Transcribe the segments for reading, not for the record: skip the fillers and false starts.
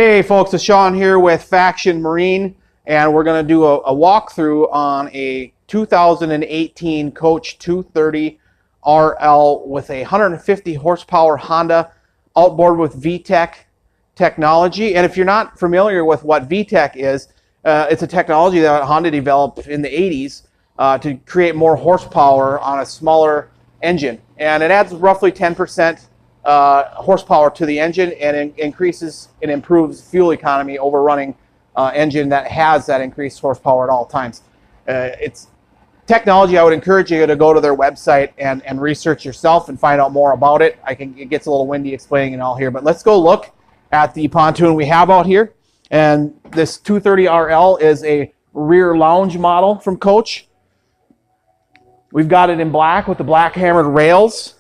Hey folks, it's Sean here with Faction Marine, and we're going to do a walkthrough on a 2018 Coach 230 RL with a 150 horsepower Honda outboard with VTEC technology. And if you're not familiar with what VTEC is, it's a technology that Honda developed in the 80s to create more horsepower on a smaller engine. And it adds roughly 10% horsepower to the engine, and it increases and improves fuel economy over running engine that has that increased horsepower at all times. It's technology I would encourage you to go to their website and research yourself and find out more about it. It gets a little windy explaining it all here, but let's go look at the pontoon we have out here. And this 230 RL is a rear lounge model from Coach. We've got it in black with the black hammered rails.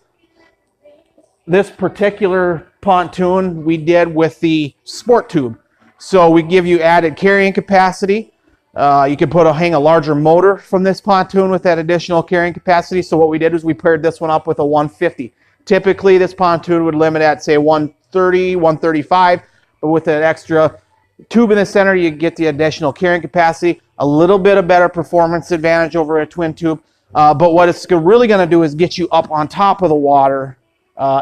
This particular pontoon we did with the sport tube. So we give you added carrying capacity. You can hang a larger motor from this pontoon with that additional carrying capacity. So what we did is we paired this one up with a 150. Typically this pontoon would limit at say 130, 135, but with an extra tube in the center you get the additional carrying capacity, a little bit of better performance advantage over a twin tube. But what it's really going to do is get you up on top of the water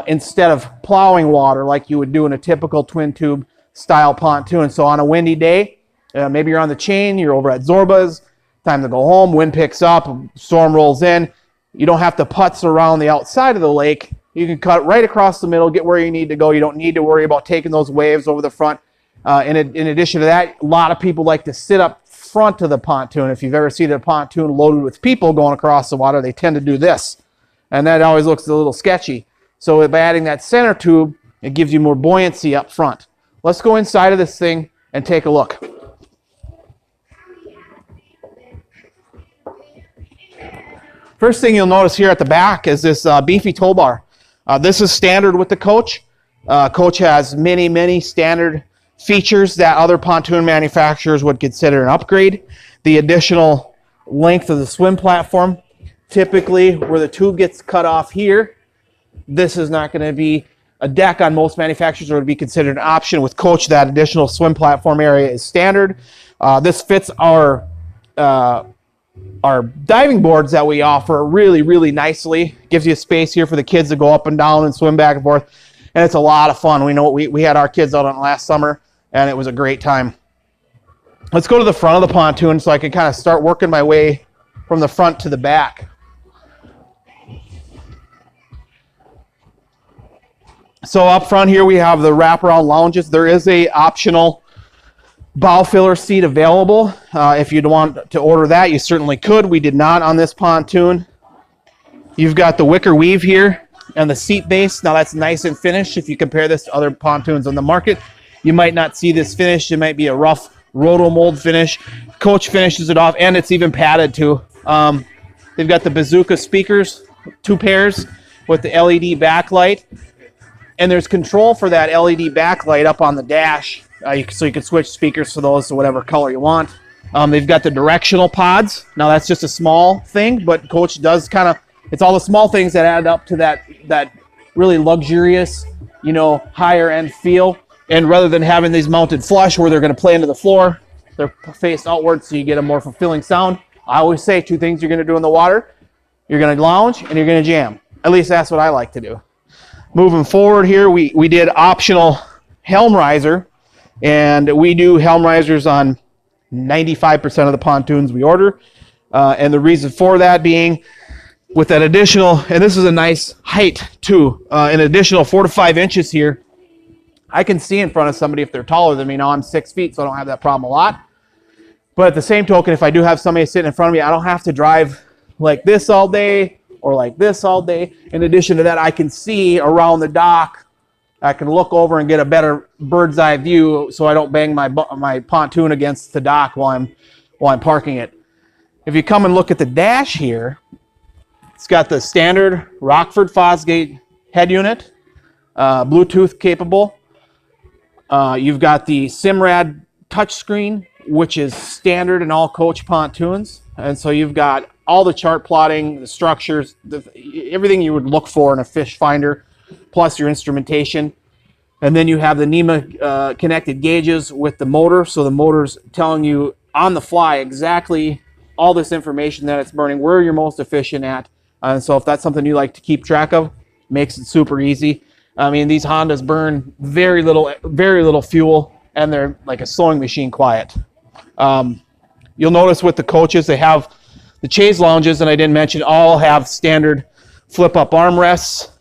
instead of plowing water like you would do in a typical twin tube style pontoon. So on a windy day, maybe you're on the chain, you're over at Zorba's, time to go home, wind picks up, storm rolls in, you don't have to putz around the outside of the lake. You can cut right across the middle, get where you need to go. You don't need to worry about taking those waves over the front. In addition to that, a lot of people like to sit up front of the pontoon. If you've ever seen a pontoon loaded with people going across the water, they tend to do this. And that always looks a little sketchy. So by adding that center tube, it gives you more buoyancy up front. Let's go inside of this thing and take a look. First thing you'll notice here at the back is this beefy tow bar. This is standard with the Coach. Coach has many standard features that other pontoon manufacturers would consider an upgrade. The additional length of the swim platform, typically where the tube gets cut off here, this is not going to be a deck on most manufacturers, or would be considered an option. With Coach, that additional swim platform area is standard. This fits our diving boards that we offer really nicely. Gives you space here for the kids to go up and down and swim back and forth, and it's a lot of fun. We know we had our kids out on it last summer, and it was a great time. Let's go to the front of the pontoon so I can kind of start working my way from the front to the back. So up front here we have the wraparound lounges. There is a optional bow filler seat available. If you'd want to order that, you certainly could. We did not on this pontoon. You've got the wicker weave here and the seat base. Now that's nice and finished. If you compare this to other pontoons on the market, you might not see this finish. It might be a rough roto mold finish. Coach finishes it off, and it's even padded too. They've got the bazooka speakers, 2 pairs with the LED backlight. And there's control for that LED backlight up on the dash, so you can switch speakers for those to whatever color you want. They've got the directional pods. Now that's just a small thing, but Coach does kind of, it's all the small things that add up to that really luxurious, higher end feel. And rather than having these mounted flush where they're going to play into the floor, they're faced outward, so you get a more fulfilling sound. I always say 2 things you're going to do in the water. You're going to lounge and you're going to jam. At least that's what I like to do. Moving forward here, we did optional Helm riser, and we do Helm risers on 95% of the pontoons we order. And the reason for that being, with that additional, and this is a nice height too, an additional 4 to 5 inches here, I can see in front of somebody if they're taller than me. Now I'm 6 feet, so I don't have that problem a lot. But at the same token, if I do have somebody sitting in front of me, I don't have to drive like this all day or like this all day. In addition to that, I can see around the dock. I can look over and get a better bird's eye view, so I don't bang my pontoon against the dock while I'm parking it. If you come and look at the dash here, it's got the standard Rockford Fosgate head unit, Bluetooth capable. You've got the Simrad touchscreen, which is standard in all Coach pontoons. And so you've got all the chart plotting, the structures, everything you would look for in a fish finder, plus your instrumentation. And then you have the NEMA connected gauges with the motor, so the motor's telling you on the fly exactly all this information that it's burning, where you're most efficient at. And so if that's something you like to keep track of, makes it super easy. I mean, these Hondas burn very little fuel, and they're like a sewing machine quiet. You'll notice with the coaches, they have the chaise lounges, and I didn't mention, all have standard flip-up armrests.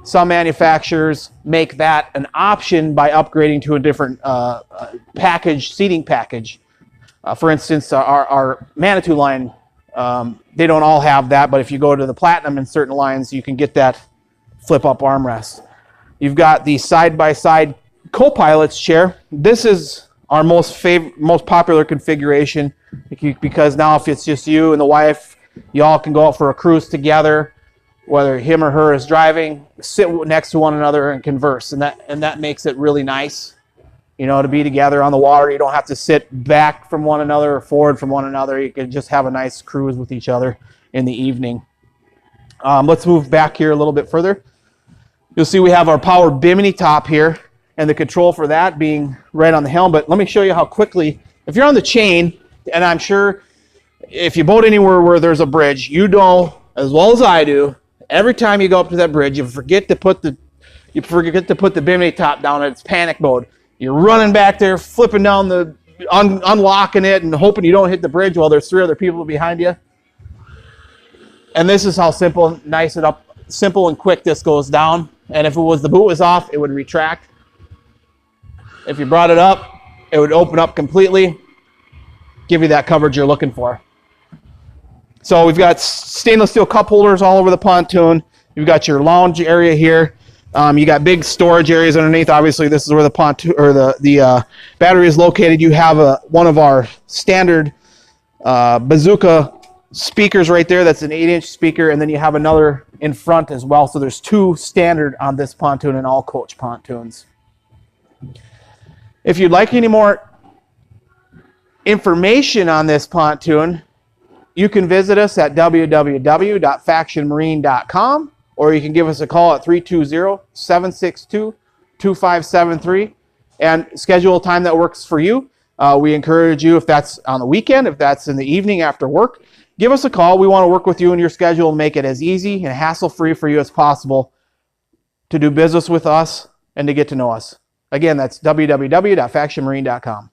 Some manufacturers make that an option by upgrading to a different seating package. For instance, our Manitou line, they don't all have that, but if you go to the Platinum in certain lines, you can get that flip-up armrest. You've got the side-by-side co-pilot's chair. This is our most popular configuration, because now if it's just you and the wife, you all can go out for a cruise together, whether him or her is driving, sit next to one another and converse, and that makes it really nice, you know, to be together on the water. You don't have to sit back from one another or forward from one another. You can just have a nice cruise with each other in the evening. Let's move back here a little bit further. You'll see we have our power Bimini top here, and the control for that being right on the helm. But let me show you how quickly, if you're on the chain, and I'm sure if you boat anywhere where there's a bridge, you know as well as I do, every time you go up to that bridge, you forget to put the Bimini top down, and it's panic mode. You're running back there, flipping down unlocking it, and hoping you don't hit the bridge while there's 3 other people behind you. And this is how simple and quick this goes down. And if the boot was off, it would retract. If you brought it up, it would open up completely, give you that coverage you're looking for. So we've got stainless steel cup holders all over the pontoon. You've got your lounge area here. You got big storage areas underneath. Obviously, this is where the pontoon or the battery is located. You have one of our standard bazooka speakers right there. That's an 8-inch speaker, and then you have another in front as well. So there's 2 standard on this pontoon in all coach pontoons. If you'd like any more information on this pontoon, you can visit us at www.factionmarine.com, or you can give us a call at 320-762-2573 and schedule a time that works for you. We encourage you, if that's on the weekend, if that's in the evening after work, give us a call. We want to work with you and your schedule and make it as easy and hassle-free for you as possible to do business with us and to get to know us. Again, that's www.factionmarine.com.